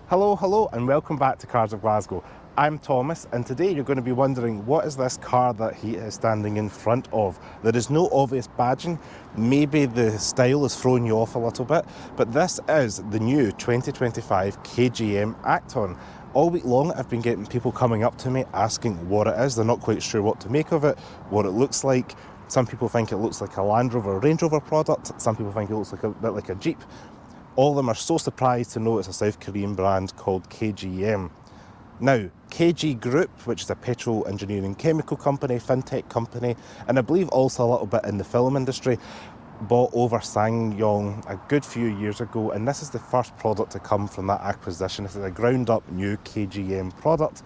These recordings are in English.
Hello and welcome back to Cars of Glasgow. I'm Thomas and today you're going to be wondering what is this car that he is standing in front of. There is no obvious badging, maybe the style is throwing you off a little bit, but this is the new 2025 KGM Actyon. All week long I've been getting people coming up to me asking what it is. They're not quite sure what to make of it, what it looks like. Some people think it looks like a Land Rover or Range Rover product, some people think it looks like a bit like a Jeep. All of them are so surprised to know it's a South Korean brand called KGM. Now, KG Group, which is a petrol engineering chemical company, fintech company, and I believe also a little bit in the film industry, bought over SsangYong a good few years ago, and this is the first product to come from that acquisition. This is a ground up new KGM product.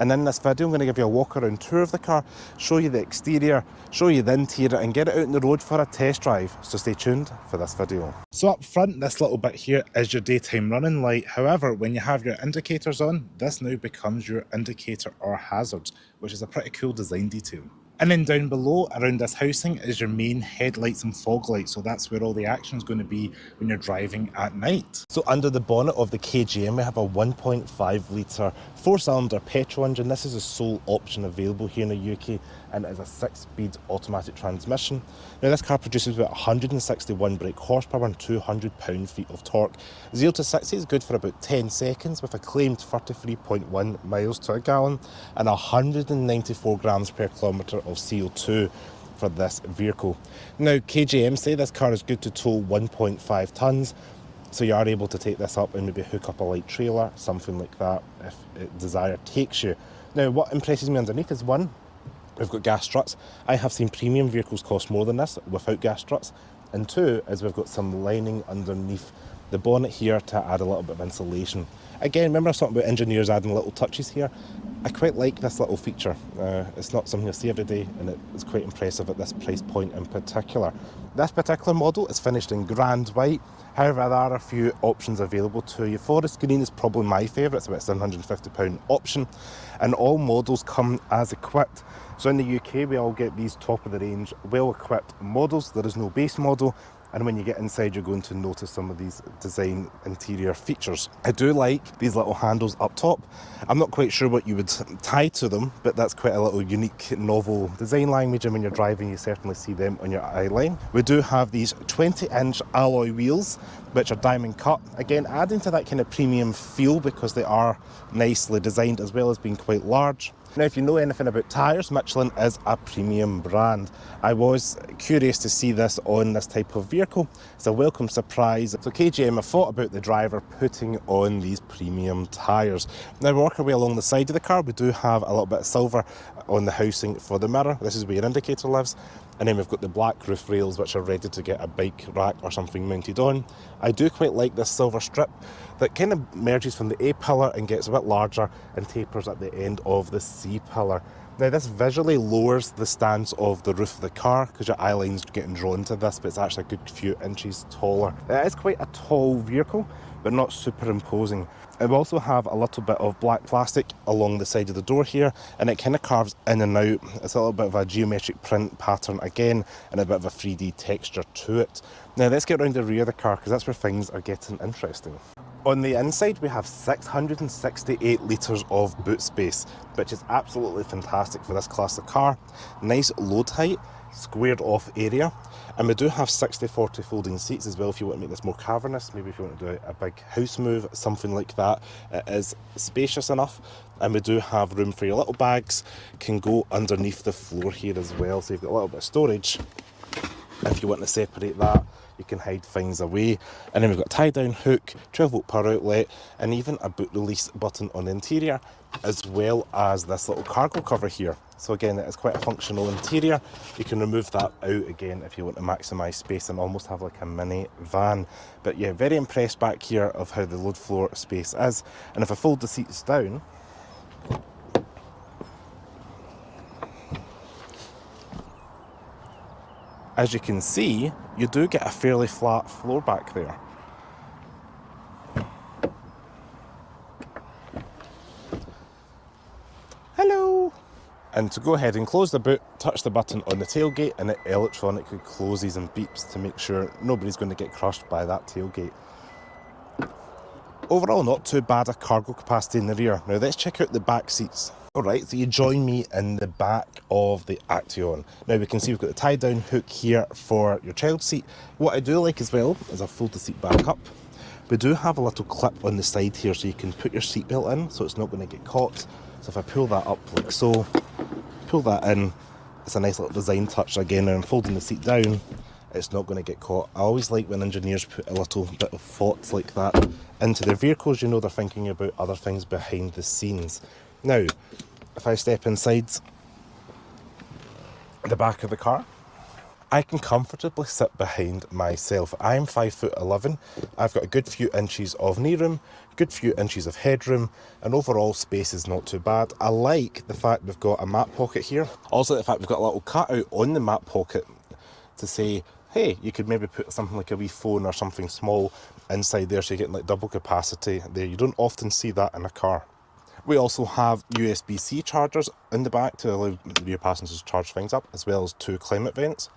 And in this video, I'm going to give you a walk around tour of the car, show you the exterior, show you the interior, and get it out on the road for a test drive. So stay tuned for this video. So up front, this little bit here is your daytime running light. However, when you have your indicators on, this now becomes your indicator or hazards, which is a pretty cool design detail. And then down below, around this housing, is your main headlights and fog lights. So that's where all the action is going to be when you're driving at night. So under the bonnet of the KGM, we have a 1.5 litre 4-cylinder petrol engine. This is the sole option available here in the UK, and it is a 6-speed automatic transmission. Now this car produces about 161 brake horsepower and 200 pound-feet of torque. 0 to 60 is good for about 10 seconds with a claimed 33.1 miles to a gallon and 194 grams per kilometre of CO2 for this vehicle. Now KGM say this car is good to tow 1.5 tonnes, so you are able to take this up and maybe hook up a light trailer, something like that, if desire takes you. Now what impresses me underneath is, one, we've got gas struts. I have seen premium vehicles cost more than this without gas struts. And two is we've got some lining underneath the bonnet here to add a little bit of insulation. Again, remember I was talking about engineers adding little touches here? I quite like this little feature. It's not something you'll see every day, and it's quite impressive at this price point in particular. This particular model is finished in grand white. However, there are a few options available to you. Forest green is probably my favourite. It's about £750 option, and all models come as equipped. So in the UK, we all get these top of the range, well-equipped models. There is no base model. And when you get inside, you're going to notice some of these design interior features. I do like these little handles up top. I'm not quite sure what you would tie to them, but that's quite a little unique, novel design language, and when you're driving, you certainly see them on your eye line. We do have these 20-inch alloy wheels, which are diamond cut. Again, adding to that kind of premium feel because they are nicely designed as well as being quite large. Now, if you know anything about tyres, Michelin is a premium brand. I was curious to see this on this type of vehicle. It's a welcome surprise. So KGM have thought about the driver putting on these premium tyres. Now, we work our way along the side of the car. We do have a little bit of silver on the housing for the mirror. This is where your indicator lives. And then we've got the black roof rails, which are ready to get a bike rack or something mounted on. I do quite like this silver strip that kind of merges from the A pillar and gets a bit larger and tapers at the end of the C pillar. Now this visually lowers the stance of the roof of the car because your eye line's getting drawn to this, but it's actually a good few inches taller. It is quite a tall vehicle, but not super imposing. I also have a little bit of black plastic along the side of the door here, and it kind of carves in and out. It's a little bit of a geometric print pattern again, and a bit of a 3D texture to it. Now let's get around the rear of the car because that's where things are getting interesting. On the inside, we have 668 litres of boot space, which is absolutely fantastic for this class of car. Nice load height, squared off area, and we do have 60/40 folding seats as well if you want to make this more cavernous. Maybe if you want to do a big house move, something like that. It is spacious enough, and we do have room for your little bags. Can go underneath the floor here as well, so you've got a little bit of storage if you want to separate that. You can hide things away. And then we've got a tie down hook, 12-volt power outlet, and even a boot release button on the interior, as well as this little cargo cover here. So again, it is quite a functional interior. You can remove that out again if you want to maximise space and almost have like a mini van. But yeah, very impressed back here of how the load floor space is. And if I fold the seats down, as you can see, you do get a fairly flat floor back there. Hello! And to go ahead and close the boot, touch the button on the tailgate and it electronically closes and beeps to make sure nobody's going to get crushed by that tailgate. Overall, not too bad a cargo capacity in the rear. Now let's check out the back seats. Alright, so you join me in the back of the Actyon. Now we can see we've got the tie down hook here for your child seat. What I do like as well is I fold the seat back up. We do have a little clip on the side here so you can put your seatbelt in so it's not going to get caught. So if I pull that up like so, pull that in, it's a nice little design touch. Again, now I'm folding the seat down, it's not going to get caught. I always like when engineers put a little bit of thought like that into their vehicles. You know they're thinking about other things behind the scenes. Now, if I step inside the back of the car, I can comfortably sit behind myself. I'm 5'11". I've got a good few inches of knee room, good few inches of headroom, and overall space is not too bad. I like the fact we've got a map pocket here. Also the fact we've got a little cutout on the map pocket to say, hey, you could maybe put something like a wee phone or something small inside there so you're getting like double capacity there. You don't often see that in a car. We also have USB-C chargers in the back to allow the rear passengers to charge things up, as well as 2 climate vents.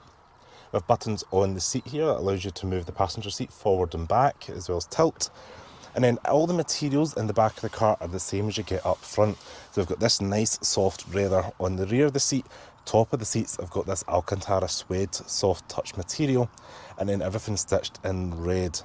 We have buttons on the seat here that allows you to move the passenger seat forward and back, as well as tilt. And then all the materials in the back of the car are the same as you get up front. So we've got this nice soft leather on the rear of the seat. Top of the seats, I've got this Alcantara suede soft touch material, and then everything stitched in red.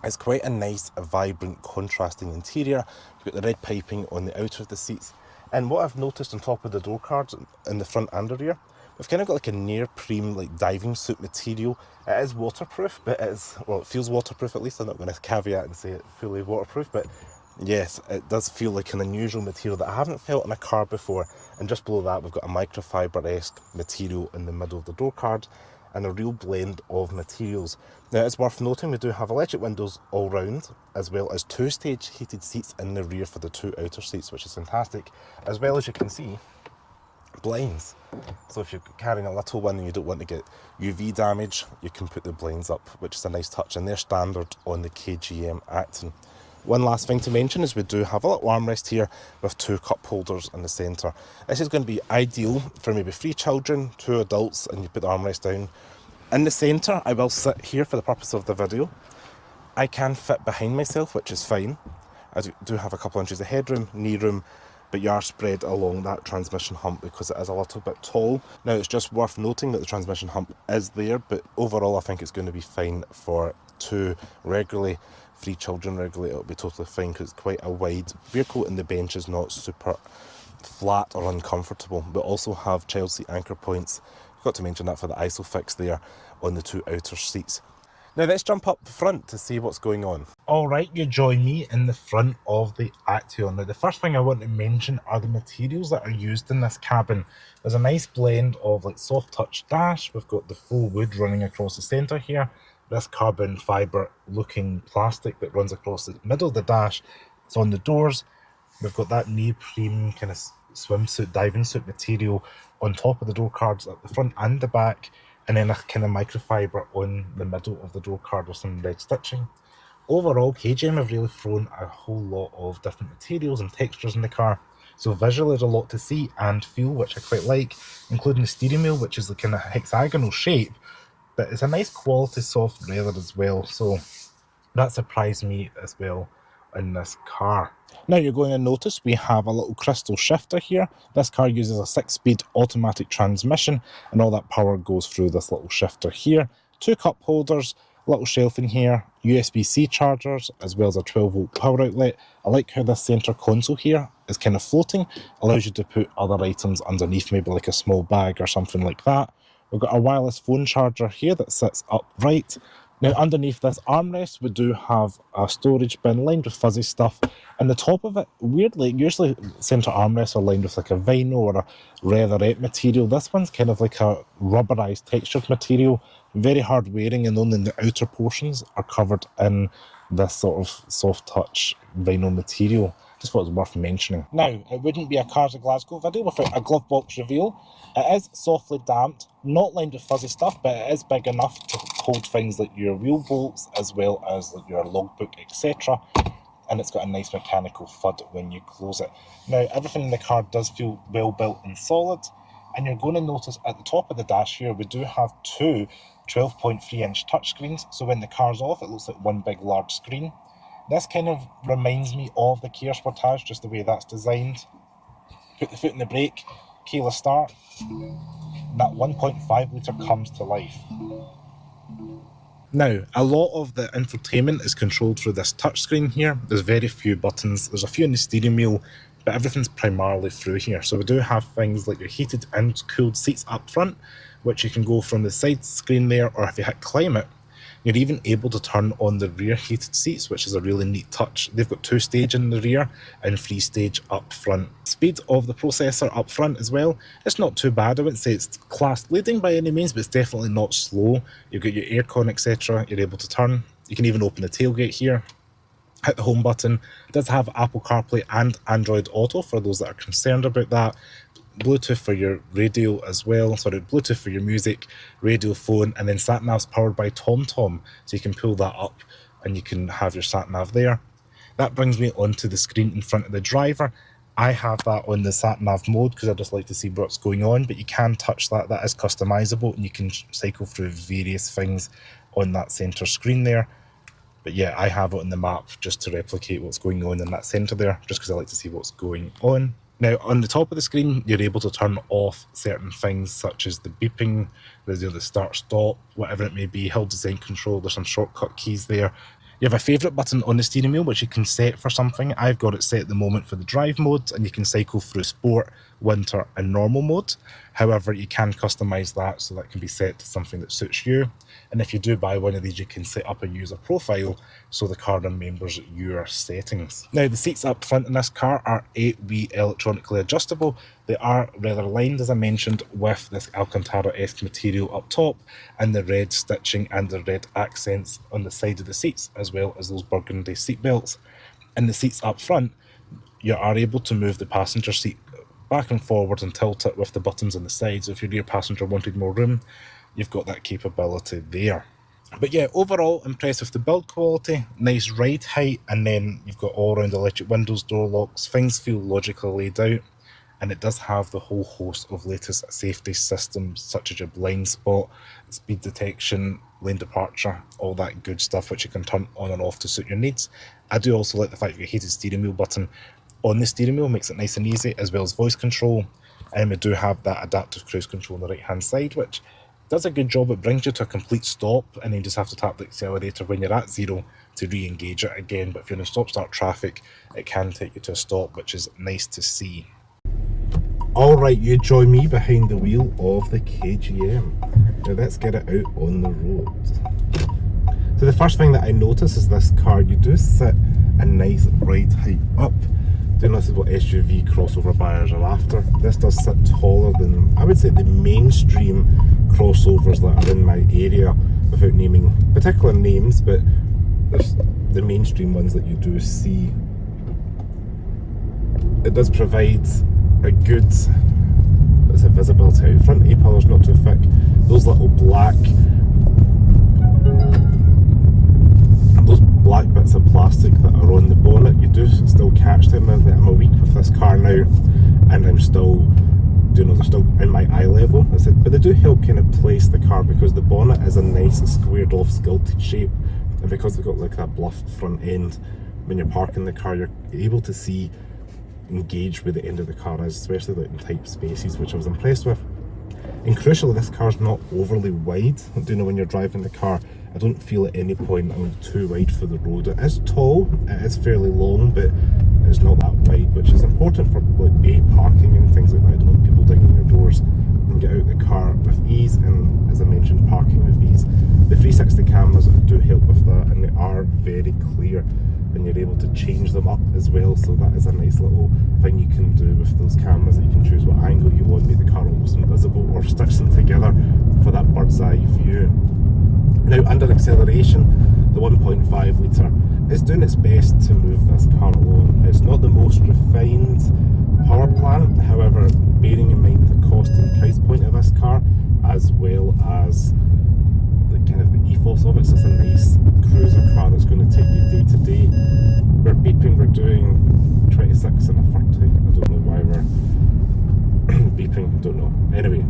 It's quite a nice, vibrant, contrasting interior. We've got the red piping on the outer of the seats. And what I've noticed on top of the door cards in the front and the rear, we've kind of got like a neoprene, like diving suit material. It is waterproof, but it is, well, it feels waterproof at least. I'm not going to caveat and say it's fully waterproof, but yes, it does feel like an unusual material that I haven't felt in a car before. And just below that, we've got a microfiber-esque material in the middle of the door card, and a real blend of materials. Now it's worth noting we do have electric windows all round, as well as 2-stage heated seats in the rear for the 2 outer seats, which is fantastic. As well as you can see, blinds. So if you're carrying a little one and you don't want to get UV damage, you can put the blinds up, which is a nice touch, and they're standard on the KGM Actyon. One last thing to mention is we do have a little armrest here with 2 cup holders in the centre. This is going to be ideal for maybe 3 children, 2 adults, and you put the armrest down. In the centre, I will sit here for the purpose of the video. I can fit behind myself, which is fine. I do have a couple inches of headroom, knee room, but you are spread along that transmission hump because it is a little bit tall. Now it's just worth noting that the transmission hump is there, but overall I think it's going to be fine for 2 regularly. 3 children regularly, it'll be totally fine because it's quite a wide vehicle and the bench is not super flat or uncomfortable. But also have child seat anchor points. Forgot to mention that for the ISOFIX there on the 2 outer seats. Now let's jump up the front to see what's going on. Alright, you join me in the front of the Actyon. Now the first thing I want to mention are the materials that are used in this cabin. There's a nice blend of like soft touch dash. We've got the full wood running across the centre here. This carbon fibre looking plastic that runs across the middle of the dash. It's on the doors. We've got that neoprene kind of swimsuit, diving suit material on top of the door cards at the front and the back, and then a kind of microfiber on the middle of the door card with some red stitching. Overall, KGM have really thrown a whole lot of different materials and textures in the car. So visually there's a lot to see and feel, which I quite like, including the steering wheel, which is the kind of hexagonal shape, but it's a nice quality soft leather as well, so that surprised me as well in this car. Now you're going to notice we have a little crystal shifter here. This car uses a 6-speed automatic transmission and all that power goes through this little shifter here. 2 cup holders, little shelf in here, USB-C chargers, as well as a 12-volt power outlet. I like how this centre console here is kind of floating, allows you to put other items underneath, maybe like a small bag or something like that. We've got a wireless phone charger here that sits upright. Now underneath this armrest we do have a storage bin lined with fuzzy stuff, and the top of it, weirdly, usually centre armrests are lined with like a vinyl or a leatherette material. This one's kind of like a rubberized textured material, very hard wearing, and only the outer portions are covered in this sort of soft touch vinyl material. Just thought it was worth mentioning. Now, it wouldn't be a CarsofGlasgow video without a glove box reveal. It is softly damped, not lined with fuzzy stuff, but it is big enough to hold things like your wheel bolts as well as like your logbook, etc. And it's got a nice mechanical thud when you close it. Now, everything in the car does feel well built and solid, and you're going to notice at the top of the dash here we do have 2 12.3-inch touchscreens, so when the car's off it looks like one big large screen. This kind of reminds me of the Kia Sportage, just the way that's designed. Put the foot in the brake, keyless start, that 1.5 litre comes to life. Now, a lot of the infotainment is controlled through this touchscreen here. There's very few buttons. There's a few in the steering wheel, but everything's primarily through here. So we do have things like your heated and cooled seats up front, which you can go from the side screen there, or if you hit climate, you're even able to turn on the rear heated seats, which is a really neat touch. They've got 2-stage in the rear and 3-stage up front. Speed of the processor up front as well, it's not too bad. I wouldn't say it's class leading by any means, but it's definitely not slow. You've got your aircon, etc. You're able to turn. You can even open the tailgate here. Hit the home button. It does have Apple CarPlay and Android Auto for those that are concerned about that. Bluetooth for your radio as well, Bluetooth for your music, radio, phone, and then sat-nav's powered by TomTom, so you can pull that up and you can have your sat-nav there. That brings me onto the screen in front of the driver. I have that on the sat-nav mode because I just like to see what's going on, but you can touch that. That is customizable, and you can cycle through various things on that center screen there. But yeah, I have it on the map just to replicate what's going on in that center there, just because I like to see what's going on. Now, on the top of the screen, you're able to turn off certain things such as the beeping, the start-stop, whatever it may be, hill design control. There's some shortcut keys there. You have a favourite button on the steering wheel, which you can set for something. I've got it set at the moment for the drive mode, and you can cycle through sport, winter, and normal mode. However, you can customise that, so that can be set to something that suits you. And if you do buy one of these, you can set up a user profile so the car remembers your settings. Now, the seats up front in this car are 8-way electronically adjustable. They are leather lined, as I mentioned, with this Alcantara-esque material up top, and the red stitching and the red accents on the side of the seats, as well as those burgundy seat belts. In the seats up front, you are able to move the passenger seat back and forward and tilt it with the buttons on the sides. So if your rear passenger wanted more room, you've got that capability there. But yeah, overall impressed with the build quality, nice ride height, and then you've got all round electric windows, door locks, things feel logically laid out, and it does have the whole host of latest safety systems such as your blind spot, speed detection, lane departure, all that good stuff which you can turn on and off to suit your needs. I do also like the fact that your heated steering wheel button on the steering wheel makes it nice and easy, as well as voice control, and we do have that adaptive cruise control on the right hand side, which does a good job. It brings you to a complete stop, and then you just have to tap the accelerator when you're at zero to re-engage it again. But if you're in a stop-start traffic, it can take you to a stop, which is nice to see. Alright, you join me behind the wheel of the KGM. Now let's get it out on the road. So the first thing that I notice is this car, you do sit a nice ride height up. Do notice what SUV crossover buyers are after. This does sit taller than, I would say, the mainstream crossovers that are in my area, without naming particular names, but there's the mainstream ones that you do see. It does provide a good, let's say, visibility out front. A-pillar's not too thick. Those little black bits of plastic that are on the bonnet, you do still catch them. I'm a week with this car now, and I'm still, they're still in my eye level. But they do help kind of place the car, because the bonnet is a nice squared off sculpted shape, and because they've got like that bluff front end, when you're parking the car, you're able to see, engage with the end of the car is, especially like in tight spaces, which I was impressed with. And crucially, this car's not overly wide. When you're driving the car, I don't feel at any point I'm too wide for the road. It is tall, it is fairly long, but it's not that wide, which is important for like parking and things like that. I don't want people digging your doors, and get out the car with ease, and as I mentioned, parking with ease. The 360 cameras do help with that, and they are very clear, and you're able to change them up as well, so that is a nice little thing you can do with those cameras, that you can choose what angle you want, make the car almost invisible, or stitch them together for that bird's eye view. Now, under acceleration, the 1.5 litre is doing its best to move this car along. It's not the most refined power plant, however, bearing in mind the cost and price point of this car, as well as the kind of the ethos of it, so it's a nice cruiser car that's going to take you day to day. We're beeping, we're doing 26 and a 30. I don't know why we're beeping, don't know. Anyway,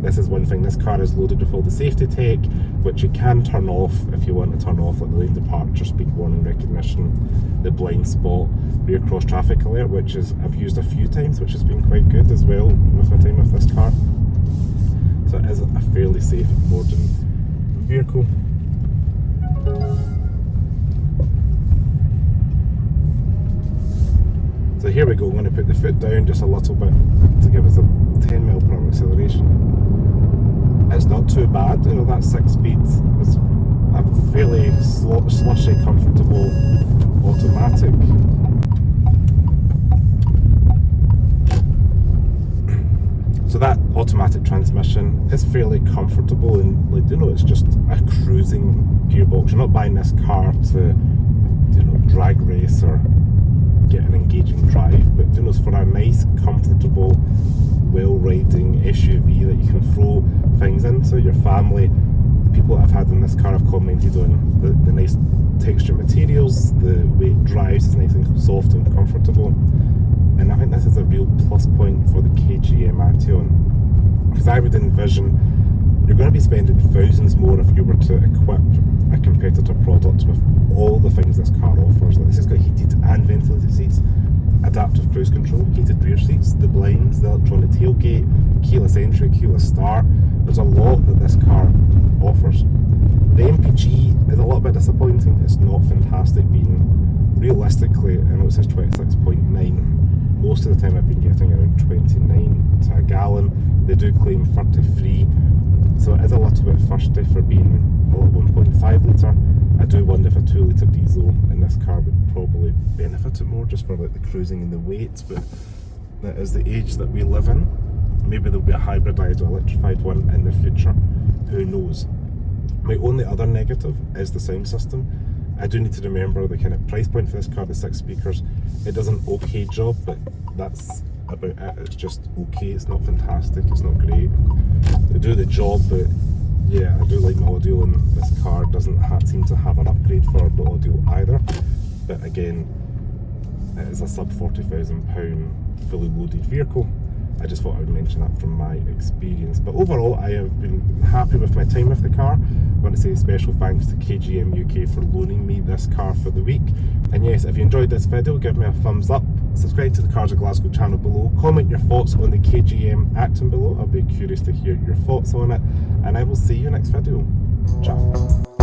This is one thing, this car is loaded with all the safety tech, which you can turn off if you want to turn off, like the lane departure, speed warning recognition, the blind spot, rear cross traffic alert, which is I've used a few times, which has been quite good as well with my time with this car. So it is a fairly safe, modern vehicle. So here we go, I'm going to put the foot down just a little bit to give us a 10 mile per hour acceleration. It's not too bad, you know, that 6 speeds is a fairly slushy, comfortable automatic. So that automatic transmission is fairly comfortable, and like, you know, it's just a cruising gearbox. You're not buying this car to, you know, drag race or get an engaging drive, but you know, it's for a nice, comfortable, well-riding SUV that you can throw things into. Your family, people that I've had in this car have commented on the nice texture materials, the way it drives is nice and soft and comfortable, and I think this is a real plus point for the KGM Actyon, because I would envision you're going to be spending thousands more if you were to equip a competitor product with all the things this car offers. Like, this has got heated and ventilated seats, adaptive cruise control, heated rear seats, the blinds, the electronic tailgate, keyless entry, keyless start. There's a lot that this car offers. The MPG is a little bit disappointing. It's not fantastic, being realistically, I know it says 26.9. Most of the time I've been getting around 29 to a gallon. They do claim 33, so it is a little bit thirsty for being a 1.5 litre. I do wonder if a 2 litre diesel in this car would probably benefit it more, just for like the cruising and the weight, but that is the age that we live in. Maybe there'll be a hybridised or electrified one in the future, who knows. My only other negative is the sound system. I do need to remember the kind of price point for this car, the 6 speakers. It does an okay job, but that's about it. It's just okay, it's not fantastic, it's not great. They do the job, but yeah, I do like my audio, and this car doesn't seem to have an upgrade for the audio either. But again, it is a sub £40,000 fully loaded vehicle. I just thought I would mention that from my experience. But overall, I have been happy with my time with the car. I want to say special thanks to KGM UK for loaning me this car for the week. And yes, if you enjoyed this video, give me a thumbs up, subscribe to the Cars of Glasgow channel below, comment your thoughts on the KGM Actyon below. I'll be curious to hear your thoughts on it, and I will see you next video. Ciao.